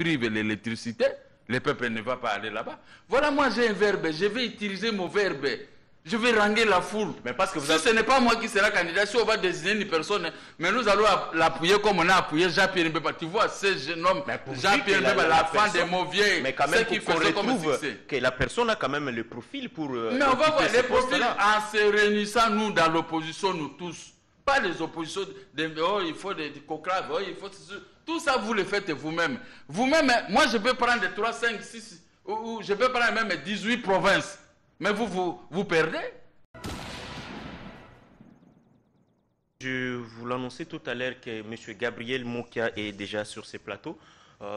prive l'électricité, le peuple ne va pas aller là-bas. Voilà, moi j'ai un verbe, je vais utiliser mon verbe. Je vais ranger la foule. Mais parce que ce n'est pas moi qui sera candidat, si on va désigner une personne, mais nous allons l'appuyer comme on a appuyé Jean-Pierre Mbeba. Tu vois, ce jeune homme, Jean-Pierre Mbeba, la fin des mauvais, mais quand même, ce qui fait comme succès. Que la personne a quand même le profil pour. Mais on va voir les profils en se réunissant, nous, dans l'opposition, nous tous. Pas les oppositions, oh, il faut des conclaves, oh, il faut. Tout ça, vous le faites vous-même. Vous-même, moi, je peux prendre 3, 5, 6, ou je peux prendre même 18 provinces. Mais vous perdez. Je vous l'annonçais tout à l'heure que M. Gabriel Moukia est déjà sur ce plateau.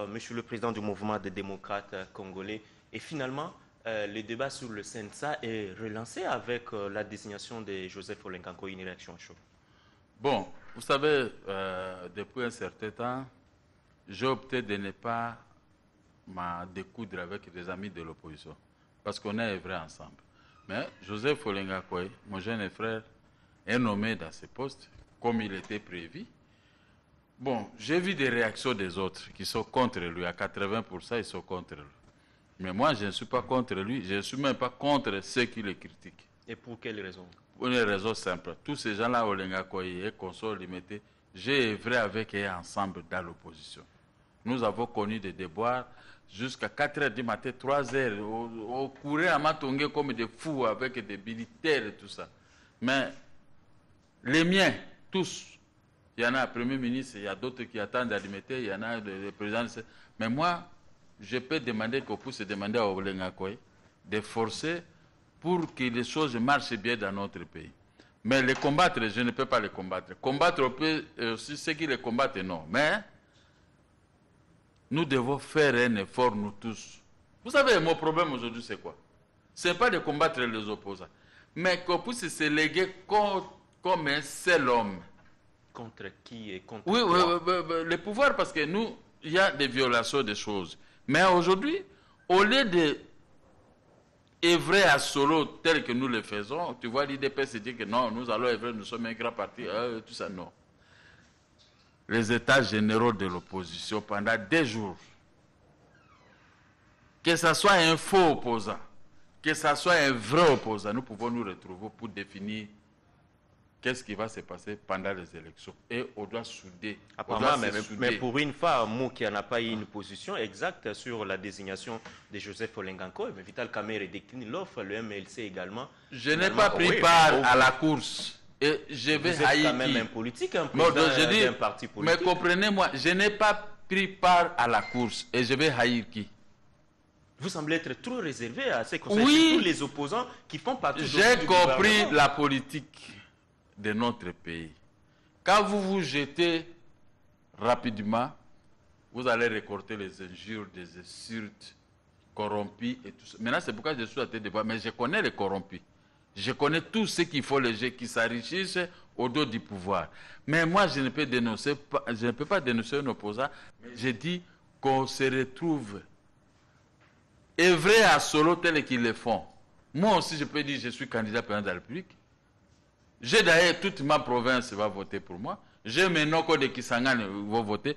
Monsieur le président du mouvement des démocrates congolais. Et finalement, le débat sur le CNSA est relancé avec la désignation de Joseph Olenganko. Une réaction chaude. Bon, vous savez, depuis un certain temps, j'ai opté de ne pas me découdre avec des amis de l'opposition. Parce qu'on est vrai ensemble. Mais Joseph Olenganko, mon jeune frère, est nommé dans ce poste, comme il était prévu. Bon, j'ai vu des réactions des autres qui sont contre lui. À 80%, ils sont contre lui. Mais moi, je ne suis pas contre lui. Je ne suis même pas contre ceux qui le critiquent. Et pour quelle raison? Pour une raison simple. Tous ces gens-là, Olenganko et Consort Limité, j'ai œuvré avec eux ensemble dans l'opposition. Nous avons connu des déboires jusqu'à 4 h du matin, 3 h, on courait à Matongé comme des fous avec des militaires et tout ça. Mais les miens, tous, il y en a un Premier ministre, il y a d'autres qui attendent à Limité, il y en a des présidents. Mais moi, je peux demander qu'on puisse demander à Olenganko de forcer pour que les choses marchent bien dans notre pays. Mais les combattre, je ne peux pas les combattre. Combattre, on peut aussi ceux qui les combattent, non. Mais nous devons faire un effort, nous tous. Vous savez, mon problème aujourd'hui, c'est quoi? Ce n'est pas de combattre les opposants, mais qu'on puisse se léguer comme un seul homme. Contre qui et contre oui, quoi? Le pouvoir, parce que nous, il y a des violations des choses. Mais aujourd'hui, au lieu de œuvrer à solo tel que nous le faisons, tu vois, l'IDP se dit que non, nous allons œuvrer, nous sommes un grand parti, tout ça, non. Les états généraux de l'opposition pendant des jours, que ce soit un faux opposant, que ce soit un vrai opposant, nous pouvons nous retrouver pour définir qu'est-ce qui va se passer pendant les élections. Et on doit souder. Mais pour une fois, Moukia n'a pas eu une position exacte sur la désignation de Joseph Olenganko. Mais Vital Kamerhe décline l'offre, le MLC également. Je n'ai pas pris part à la course. Et je vais vous êtes quand même un politique, un président d'un parti politique. Mais comprenez-moi, je n'ai pas pris part à la course et je vais haïr qui? Vous semblez être trop réservé à ces conseils. Oui. Tous les opposants qui font partie J'ai compris la politique de notre pays. Quand vous vous jetez rapidement, vous allez récolter les injures, des insultes, corrompus et tout ça. Maintenant, c'est pourquoi je suis à tes débats, mais je connais les corrompus. Je connais tous ceux qui font les jeux, qui s'enrichissent au dos du pouvoir. Mais moi, je ne peux pas dénoncer un opposant. Je dis qu'on se retrouve œuvrer à solo tel qu'ils le font. Moi aussi, je peux dire que je suis candidat président de la République. J'ai d'ailleurs toute ma province va voter pour moi. J'ai mes noko de Kisangani vont voter.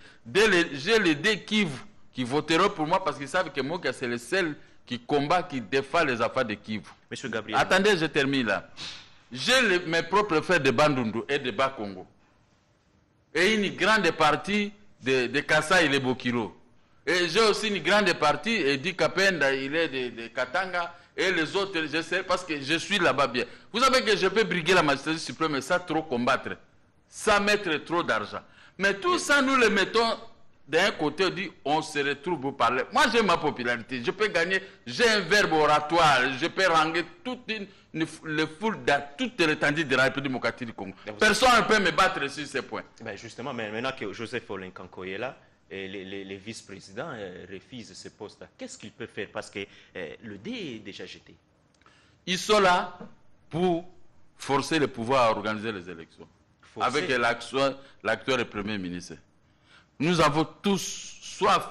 J'ai les deux Kivu qui voteront pour moi parce qu'ils savent que moi, c'est le seul qui combat, qui défend les affaires de Kivu. Monsieur Gabriel. Attendez, je termine là. J'ai mes propres frères de Bandundu et de Bas-Congo. Et une grande partie de Kassai et de Bokiro. Et j'ai aussi une grande partie, et Di Kapenda, il est de Katanga, et les autres, je sais, parce que je suis là-bas bien. Vous savez que je peux briguer la magistrature suprême, mais ça trop combattre, sans mettre trop d'argent. Mais tout ça, nous le mettons d'un côté, on dit, on se retrouve pour parler. Moi, j'ai ma popularité, je peux gagner, j'ai un verbe oratoire, je peux ranger toute les foules dans toute l'étendue de la République démocratique du Congo. Personne ne peut me battre sur ces points. Ben justement, mais maintenant que Joseph Olenganko est là, et les vice-présidents refusent ce poste. Qu'est-ce qu'ils peuvent faire? Parce que le dé est déjà jeté. Ils sont là pour forcer le pouvoir à organiser les élections. Avec l'actuel et Premier ministre. Nous avons tous soif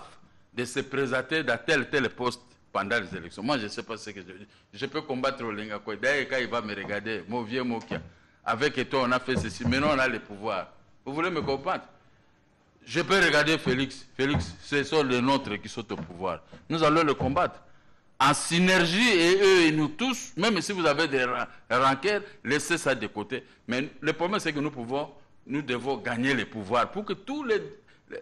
de se présenter dans tel poste pendant les élections. Moi, je ne sais pas ce que je peux combattre Olenganko. D'ailleurs, quand il va me regarder, mon vieux Mokia, avec toi, on a fait ceci. Maintenant, on a le pouvoir. Vous voulez me comprendre? Je peux regarder Félix. Félix, ce sont les nôtres qui sont au pouvoir. Nous allons le combattre. En synergie, et eux et nous tous, même si vous avez des rancœurs, laissez ça de côté. Mais le problème, c'est que nous devons gagner le pouvoir pour que tous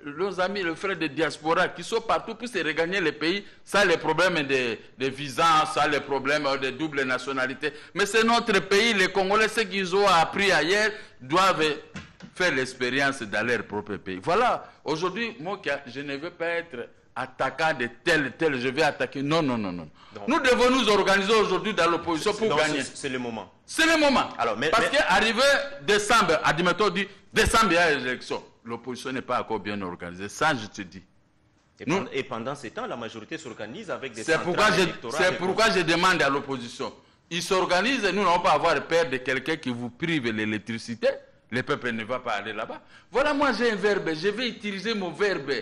nos amis, les frères de diaspora qui sont partout puissent regagner le pays. Ça, les problèmes de visas, ça, les problèmes de double nationalité. Mais c'est notre pays, les Congolais, ce qu'ils ont appris ailleurs, doivent faire l'expérience dans leur propre pays. Voilà, aujourd'hui, moi, je ne veux pas être attaquant de tel, je vais attaquer. Non. Donc, nous devons nous organiser aujourd'hui dans l'opposition pour gagner. C'est le moment. C'est le moment. Parce qu'arrivé décembre, admettons, décembre, il y a les élections. L'opposition n'est pas encore bien organisée. Ça, je te dis. Et pendant ce temps, la majorité s'organise avec des C'est pourquoi je demande à l'opposition. Ils s'organisent et nous n'allons pas avoir peur de quelqu'un qui vous prive l'électricité. Le peuple ne va pas aller là-bas. Voilà, moi j'ai un verbe. Je vais utiliser mon verbe.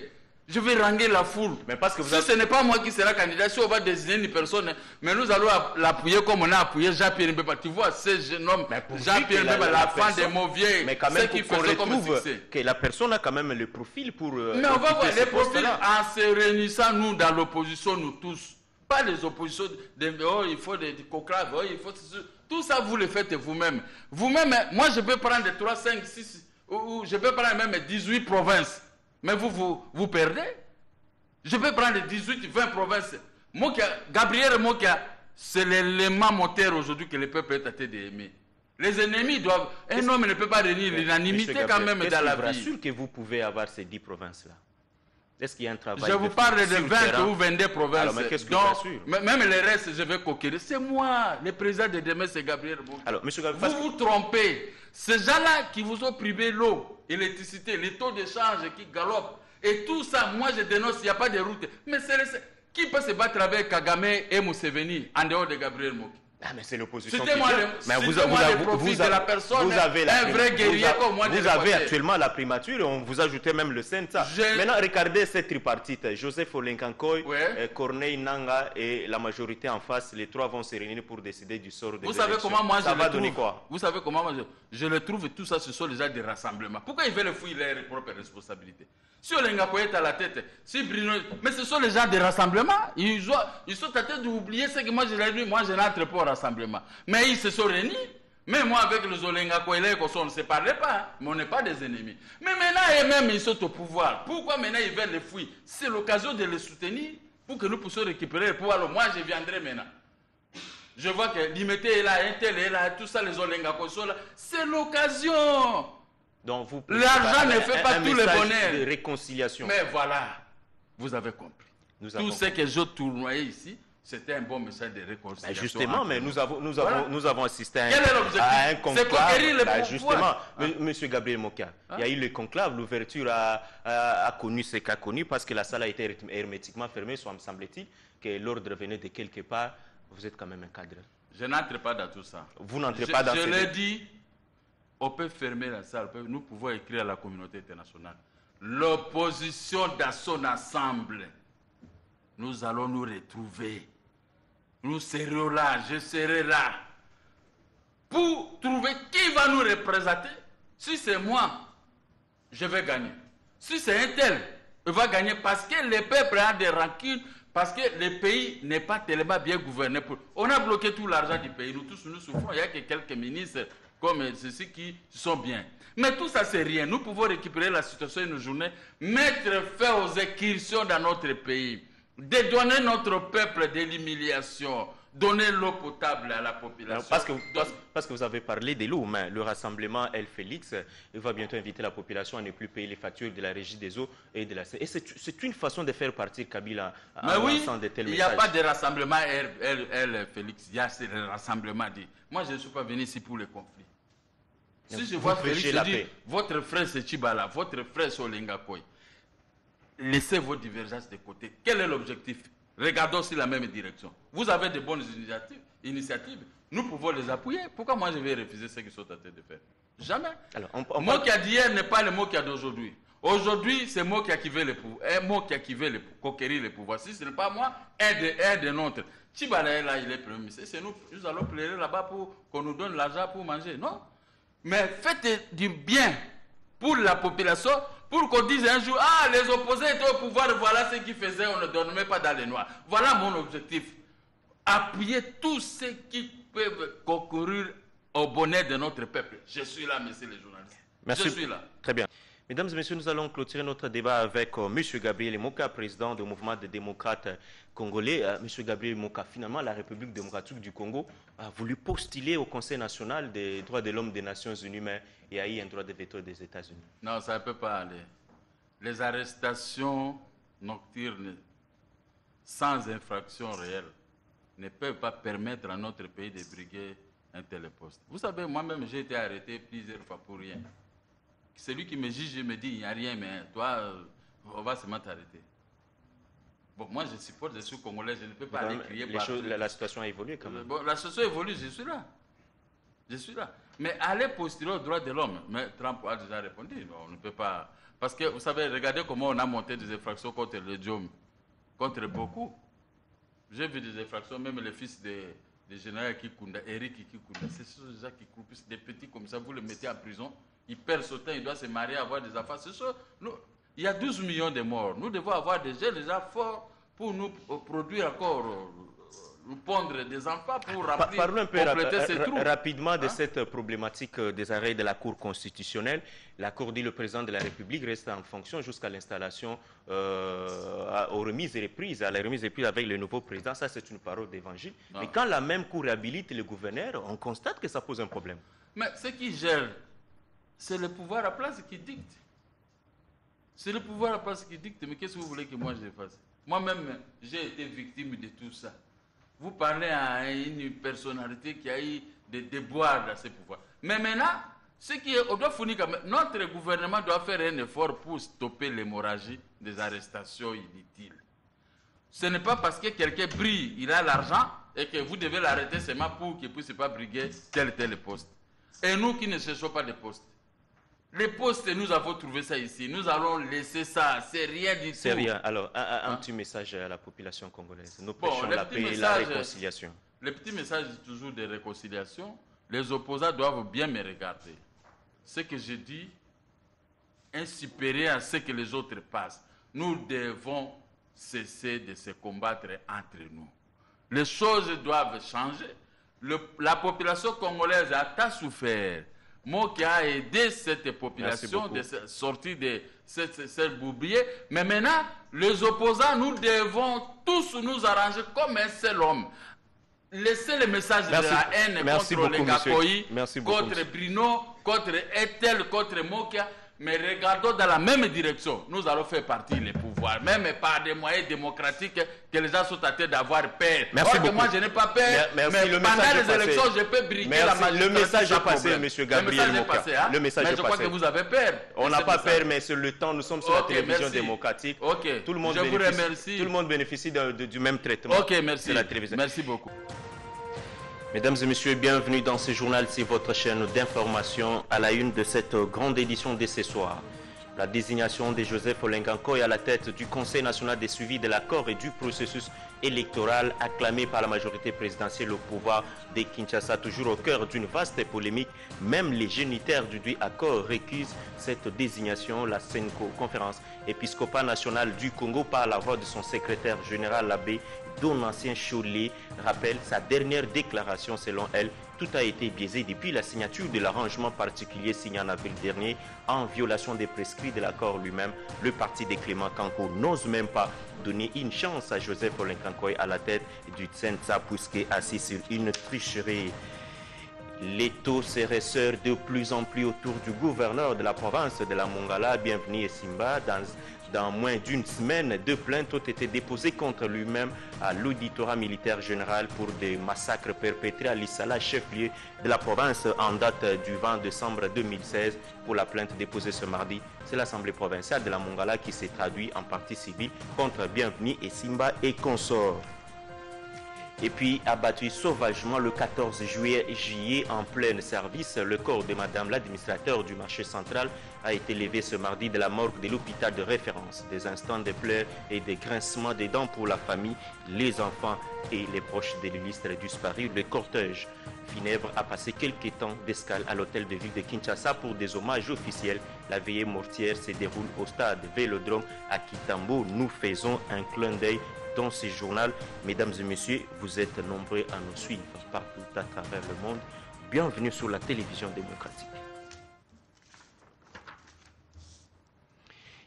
Je vais ranger la foule. Mais parce que ce n'est pas moi qui sera candidat, si on va désigner une personne, mais nous allons l'appuyer comme on a appuyé Jean-Pierre Mbeba. Tu vois, ce jeune homme, Jean-Pierre Mbeba, la fin des Mauviers, mais quand même, qui faisait comme succès. Que la personne a quand même le profil pour. Mais on va voir les profils en se réunissant, nous, dans l'opposition, nous tous. Pas les oppositions, il faut des conclaves, il faut. Tout ça, vous le faites vous-même. Vous-même, moi, je peux prendre 3, 5, 6, ou je peux prendre même 18 provinces. Mais vous perdez. Je peux prendre 18, 20 provinces. Gabriel Mokia, c'est l'élément moteur aujourd'hui que le peuple est tenté d'aimer. Les ennemis doivent... Un homme ne peut pas réunir l'unanimité quand même dans la vie. Je suis sûr que vous pouvez avoir ces 10 provinces-là. Est-ce qu'il y a un travail? Je vous parle de 20 ou 22 provinces. Alors, mais qu'est-ce que vous assurez? Même les restes, je vais conquérir. C'est moi, le président de demain, c'est Gabriel Mokia. Alors, monsieur Gabriel, vous trompez. Ces gens-là qui vous ont privé l'eau, l'électricité, les taux d'échange qui galopent, et tout ça, moi je dénonce, il n'y a pas de route. Mais qui peut se battre avec Kagame et Museveni en dehors de Gabriel Mokia? Ah, mais c'est l'opposition. Citez-moi le profil de la personne, un vrai guerrier comme moi. Vous avez actuellement la primature et on vous ajoutait même le Sénat. Maintenant, regardez cette tripartite. Joseph Olenkankoy, Corneille Nanga et la majorité en face, les trois vont se réunir pour décider du sort de l'élection. Vous savez comment moi je le trouve quoi? Vous savez comment moi je le trouve, tout ça, ce sont déjà des rassemblements. Pourquoi ils veulent fuir leurs propres responsabilités? Si Olenkankoy est à la tête, si Bruno... Mais ce sont les gens des rassemblements. Ils sont tentés d'oublier ce que moi je l'ai dit. Moi, je n'entre pas au rassemblement. Mais ils se sont réunis. Même moi, avec les Olenkankoy, on ne se parlait pas. Mais on n'est pas des ennemis. Mais maintenant, eux-mêmes, ils sont au pouvoir. Pourquoi maintenant ils veulent les fuir? C'est l'occasion de les soutenir pour que nous puissions récupérer le pouvoir. Alors, moi, je viendrai maintenant. Je vois que Limité est là, Intel est là, tout ça, les Olenkankoy sont là. C'est l'occasion. L'argent ne fait pas tout le bonheur. De réconciliation. Mais voilà, vous avez compris. Tout ce que j'ai tournoyé ici, c'était un bon message de réconciliation. Ben justement, mais nous avons assisté à un conclave. C'est conquérir le pouvoir. Justement, monsieur Gabriel Mokia, il y a eu le conclave, l'ouverture a connu ce qu'a connu parce que la salle a été hermétiquement fermée, soit me semble-t-il, que l'ordre venait de quelque part. Vous êtes quand même un cadre. Je n'entre pas dans tout ça. Vous n'entrez pas dans ça. Je l'ai dit. On peut fermer la salle, nous pouvons écrire à la communauté internationale. L'opposition dans son ensemble, nous allons nous retrouver. Nous serons là, je serai là. Pour trouver qui va nous représenter. Si c'est moi, je vais gagner. Si c'est un tel, il va gagner parce que le peuple a des rancunes, parce que le pays n'est pas tellement bien gouverné. On a bloqué tout l'argent du pays, nous tous nous souffrons. Il n'y a que quelques ministres comme ceux qui sont bien. Mais tout ça, c'est rien. Nous pouvons récupérer la situation une journée, mettre fin aux incursions dans notre pays, dédouaner notre peuple de l'humiliation, donner l'eau potable à la population. Parce que vous avez parlé des lots, mais le rassemblement El Félix il va bientôt inviter la population à ne plus payer les factures de la régie des eaux et de la... Et c'est une façon de faire partir Kabila en lançant de tels messages. Il n'y a pas de rassemblement El Félix, il y a le rassemblement. Moi, je ne suis pas venu ici pour le conflit. Si je vois Félix, je dis, votre frère c'est Chibala, votre frère c'est Olenkankoy. Laissez vos divergences de côté. Quel est l'objectif? Regardons aussi la même direction. Vous avez de bonnes initiatives. Nous pouvons les appuyer. Pourquoi moi je vais refuser ce qu'ils sont en train de faire? Jamais. Le mot qui a d'hier n'est pas le mot qui a d'aujourd'hui. Aujourd'hui, c'est moi qui veut le pouvoir. Un mot qui veut conquérir le pouvoir. Si ce n'est pas moi, un des nôtres. Chibala est là, il est premier ministre. C'est nous allons pleurer là-bas pour qu'on nous donne l'argent pour manger. Non. Mais faites du bien pour la population, pour qu'on dise un jour, ah, les opposés étaient au pouvoir, voilà ce qu'ils faisaient, on ne dormait pas dans les noirs. Voilà mon objectif. Appuyer tous ceux qui peuvent concourir au bonheur de notre peuple. Je suis là, messieurs les journalistes. Merci. Je suis là. Très bien. Mesdames et messieurs, nous allons clôturer notre débat avec M. Gabriel Moka, président du mouvement des démocrates congolais. M. Gabriel Moka, finalement, la République démocratique du Congo a voulu postuler au Conseil national des droits de l'homme des Nations Unies, mais il y a eu un droit de veto des États-Unis. Non, ça ne peut pas aller. Les arrestations nocturnes sans infraction réelle ne peuvent pas permettre à notre pays de briguer un tel poste. Vous savez, moi-même, j'ai été arrêté plusieurs fois pour rien. Celui qui me juge, je me dis, il n'y a rien, mais toi, on va seulement t'arrêter. Bon, moi, je supporte, je suis congolais, je ne peux pas aller crier partout. La situation a évolué quand même. Bon, la situation évolue, je suis là. Je suis là. Mais aller postuler aux droits de l'homme, mais Trump a déjà répondu, non, on ne peut pas. Parce que, vous savez, regardez comment on a monté des infractions contre le Diom, contre beaucoup. J'ai vu des infractions, même le fils de général Kikunda, Eric Kikunda, c'est des gens qui croupissent, des petits comme ça, vous le mettez en prison. Il perd son temps, il doit se marier, avoir des enfants. Il y a 12 millions de morts. Nous devons avoir des jeunes déjà forts pour nous produire encore, nous pondre des enfants pour remplir, Parlons un peu compléter ces trous. rapidement de cette problématique des arrêts de la Cour constitutionnelle. La Cour dit le président de la République reste en fonction jusqu'à l'installation, aux remises et reprises, à la remise et reprise avec le nouveau président. Ça, c'est une parole d'évangile. Mais quand la même Cour habilite le gouverneur, on constate que ça pose un problème. Mais ce qui gère, c'est le pouvoir à place qui dicte. C'est le pouvoir à place qui dicte. Mais qu'est-ce que vous voulez que moi je fasse? Moi-même, j'ai été victime de tout ça. Vous parlez à une personnalité qui a eu des déboires dans ses pouvoirs. Mais maintenant, on doit fournir quand même, notre gouvernement doit faire un effort pour stopper l'hémorragie des arrestations inutiles. Ce n'est pas parce que quelqu'un brille, il a l'argent, et que vous devez l'arrêter seulement pour qu'il ne puisse pas briguer tel poste. Et nous qui ne cherchons pas de postes. Les postes, nous avons trouvé ça ici. Nous allons laisser ça. C'est rien du tout. C'est rien. Alors, un petit message à la population congolaise. Nous prêchons la paix et la réconciliation. Le petit message toujours de réconciliation. Les opposants doivent bien me regarder. Ce que je dis est supérieur à ce que les autres passent. Nous devons cesser de se combattre entre nous. Les choses doivent changer. La population congolaise a tant souffert. Moi qui a aidé cette population de sortir de cette boublier. Mais maintenant, les opposants, nous devons tous nous arranger comme un seul homme. Laissez le message de la haine contre les Gakoyi, contre Bruno, contre Etel, contre Mokia. Mais regardons dans la même direction. Nous allons faire partie des pouvoirs, même par des moyens démocratiques que les gens sont en train d'avoir peur. Merci beaucoup. Moi, je n'ai pas peur. Mais pendant les élections, je peux briguer la majorité. Le message est passé, M. Gabriel Moka. Le message est passé. Mais je crois que vous avez peur. On n'a pas peur, mais sur le temps, nous sommes sur la télévision démocratique. Tout le monde je vous remercie. Tout le monde bénéficie du même traitement. Ok, merci. La télévision. Merci beaucoup. Mesdames et messieurs, bienvenue dans ce journal, c'est votre chaîne d'information à la une de cette grande édition de ce soir. La désignation de Joseph Olengankoy à la tête du Conseil national des suivis de l'accord et du processus électoral acclamé par la majorité présidentielle au pouvoir de Kinshasa, toujours au cœur d'une vaste polémique. Même les génitaires du dit accord récusent cette désignation. La CENCO, conférence épiscopale nationale du Congo, par la voix de son secrétaire général, l'abbé Donatien Cholet, rappelle sa dernière déclaration. Selon elle, tout a été biaisé depuis la signature de l'arrangement particulier signé en avril dernier en violation des prescrits de l'accord lui-même. Le parti de Clément Kanko n'ose même pas donner une chance à Joseph Olengankoy à la tête du Tsensa Pouske, assis sur une tricherie. Les taux se resserrent de plus en plus autour du gouverneur de la province de la Mongala, Bienvenu Simba. Dans moins d'une semaine, 2 plaintes ont été déposées contre lui-même à l'auditorat militaire général pour des massacres perpétrés à Lissala, chef-lieu de la province, en date du 20 décembre 2016. Pour la plainte déposée ce mardi, c'est l'Assemblée provinciale de la Mongala qui s'est traduite en partie civile contre Bienvenu et Simba et consorts. Et puis, abattu sauvagement le 14 juillet en plein service, le corps de Madame l'administrateur du marché central a été levé ce mardi de la morgue de l'hôpital de référence. Des instants de pleurs et des grincements des dents pour la famille, les enfants et les proches de l'illustre disparu. Le cortège funèbre a passé quelques temps d'escale à l'hôtel de ville de Kinshasa pour des hommages officiels. La veillée mortière se déroule au stade Vélodrome à Kitambo. Nous faisons un clin d'œil dans ce journal. Mesdames et messieurs, vous êtes nombreux à nous suivre partout à travers le monde. Bienvenue sur la télévision démocratique.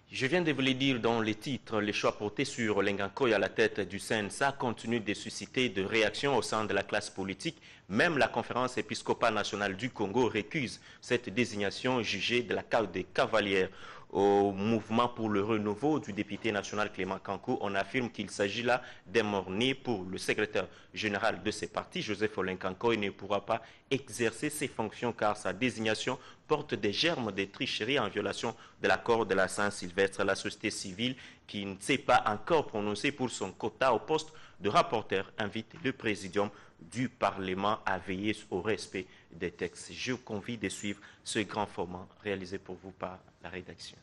Je viens de vous le dire dans les titres, les choix portés sur Lengankoy à la tête du CNSA continuent de susciter de réactions au sein de la classe politique. Même la conférence épiscopale nationale du Congo récuse cette désignation jugée de la carte des cavalières. Au mouvement pour le renouveau du député national Clément Kankou, on affirme qu'il s'agit là d'un mort-né pour le secrétaire général de ce parti. Joseph Olenkankoy ne pourra pas exercer ses fonctions car sa désignation porte des germes de tricherie en violation de l'accord de la Saint-Sylvestre. La société civile, qui ne s'est pas encore prononcée pour son quota au poste de rapporteur, invite le présidium du Parlement à veiller au respect des textes. Je vous convie de suivre ce grand format réalisé pour vous par la rédaction.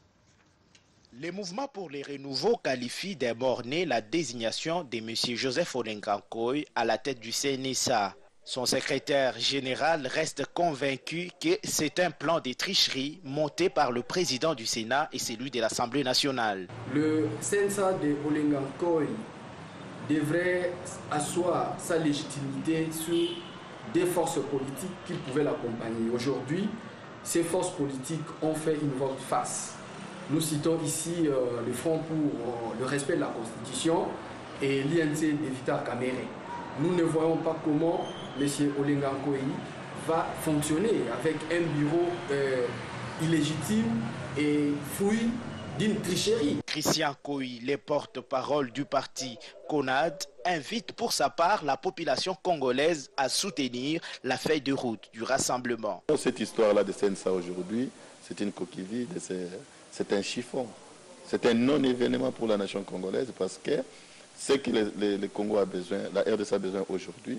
Le mouvement pour les renouveaux qualifie d'un mort-né la désignation de M. Joseph Olenkankoy à la tête du CNSA. Son secrétaire général reste convaincu que c'est un plan de tricherie monté par le président du Sénat et celui de l'Assemblée nationale. Le CNSA de Olenkankoy devrait asseoir sa légitimité sur des forces politiques qui pouvaient l'accompagner. Aujourd'hui, ces forces politiques ont fait une volte-face. Nous citons ici le Front pour le respect de la Constitution et l'INC de Vital Kamerhe. Nous ne voyons pas comment M. Olenkankoy va fonctionner avec un bureau illégitime et fruit d'une tricherie. Christian Kohi, le porte-parole du parti CONAD, invite pour sa part la population congolaise à soutenir la feuille de route du rassemblement. Cette histoire-là de CNSA aujourd'hui, c'est une coquille vide, c'est un chiffon. C'est un non-événement pour la nation congolaise parce que ce que le Congo a besoin, la RDC a besoin aujourd'hui,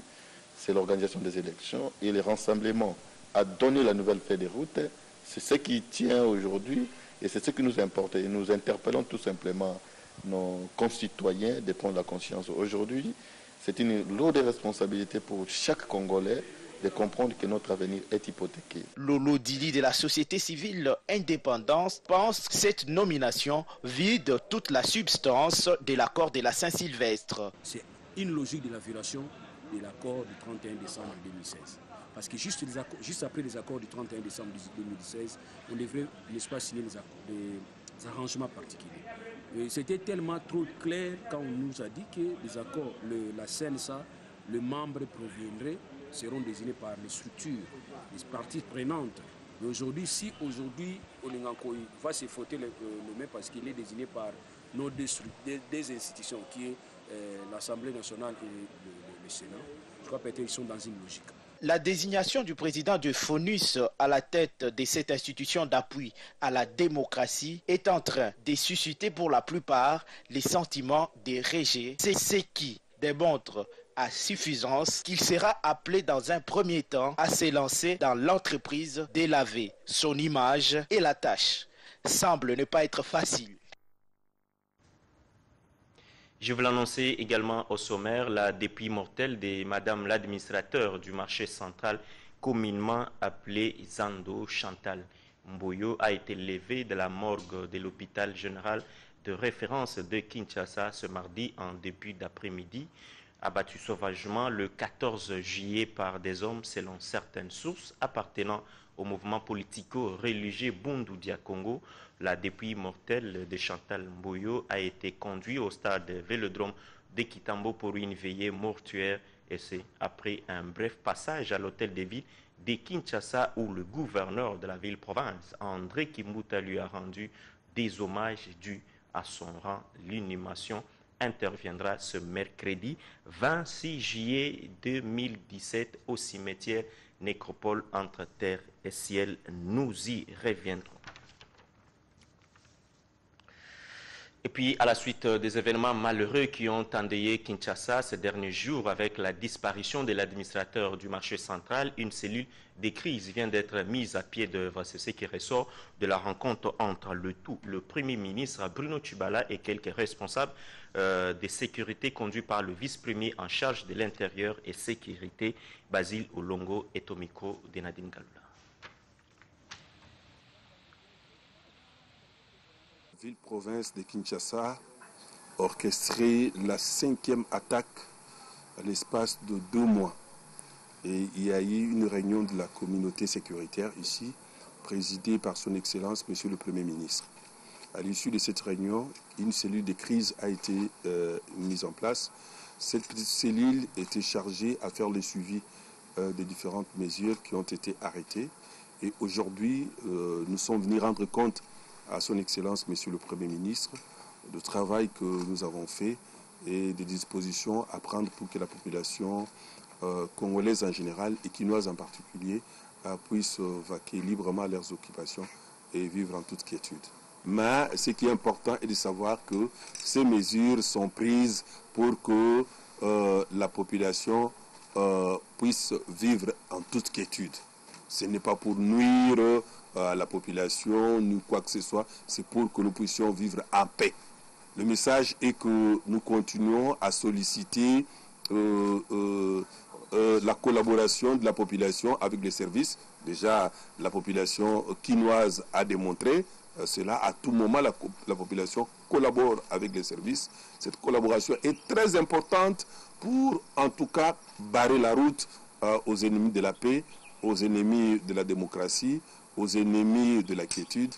c'est l'organisation des élections et le rassemblement à donner la nouvelle feuille de route. C'est ce qui tient aujourd'hui et c'est ce qui nous importe. Et nous interpellons tout simplement nos concitoyens de prendre la conscience. Aujourd'hui, c'est une lourde responsabilité pour chaque Congolais de comprendre que notre avenir est hypothéqué. Lolo Dili de la société civile indépendante pense que cette nomination vide toute la substance de l'accord de la Saint-Sylvestre. C'est une logique de la violation de l'accord du 31 décembre 2016. Parce que juste après les accords du 31 décembre 2016, on devrait, n'est-ce pas, signer des arrangements particuliers. C'était tellement trop clair quand on nous a dit que les accords, la CNSA, les membres proviendraient, seront désignés par les structures, les parties prenantes. Mais aujourd'hui, si aujourd'hui Olenkankoy va se frotter le main parce qu'il est désigné par nos des institutions, qui est l'Assemblée nationale et le Sénat, je crois peut-être qu'ils sont dans une logique. La désignation du président de FONUS à la tête de cette institution d'appui à la démocratie est en train de susciter pour la plupart les sentiments de rejet. C'est ce qui démontre à suffisance qu'il sera appelé dans un premier temps à se lancer dans l'entreprise de laver son image et la tâche semble ne pas être facile. Je vous l'annoncer également au sommaire, la dépouille mortelle de Madame l'administrateur du marché central, communément appelée Zando Chantal Mboyo, a été levée de la morgue de l'hôpital général de référence de Kinshasa ce mardi en début d'après-midi. Abattu sauvagement le 14 juillet par des hommes, selon certaines sources appartenant au mouvement politico-religieux Bundu Dia Congo. La dépouille mortelle de Chantal Mboyo a été conduite au stade Vélodrome de Kitambo pour une veillée mortuaire et c'est après un bref passage à l'hôtel de ville de Kinshasa où le gouverneur de la ville-province, André Kimbuta, lui a rendu des hommages dus à son rang. L'inhumation interviendra ce mercredi 26 juillet 2017 au cimetière Nécropole entre terre et ciel. Nous y reviendrons. Et puis, à la suite des événements malheureux qui ont endeuillé Kinshasa ces derniers jours avec la disparition de l'administrateur du marché central, une cellule de crise vient d'être mise à pied d'œuvre. C'est ce qui ressort de la rencontre entre le Premier ministre Bruno Tshibala et quelques responsables de sécurité conduits par le vice-premier en charge de l'intérieur et sécurité, Basile Olongo et Tomiko de Nadine Galula. Ville-province de Kinshasa orchestré la 5e attaque à l'espace de 2 mois. Et il y a eu une réunion de la communauté sécuritaire ici, présidée par son Excellence, Monsieur le Premier ministre. À l'issue de cette réunion, une cellule de crise a été mise en place. Cette cellule était chargée à faire le suivi des différentes mesures qui ont été arrêtées. Et aujourd'hui, nous sommes venus rendre compte à son Excellence, Monsieur le Premier ministre, du travail que nous avons fait et des dispositions à prendre pour que la population congolaise en général et quinoise en particulier puisse vaquer librement à leurs occupations et vivre en toute quiétude. Mais ce qui est important est de savoir que ces mesures sont prises pour que la population puisse vivre en toute quiétude. Ce n'est pas pour nuire à la population, ni quoi que ce soit, c'est pour que nous puissions vivre en paix. Le message est que nous continuons à solliciter la collaboration de la population avec les services. Déjà, la population quinoise a démontré cela. À tout moment, la population collabore avec les services. Cette collaboration est très importante pour, en tout cas, barrer la route aux ennemis de la paix, aux ennemis de la démocratie, aux ennemis de la quiétude.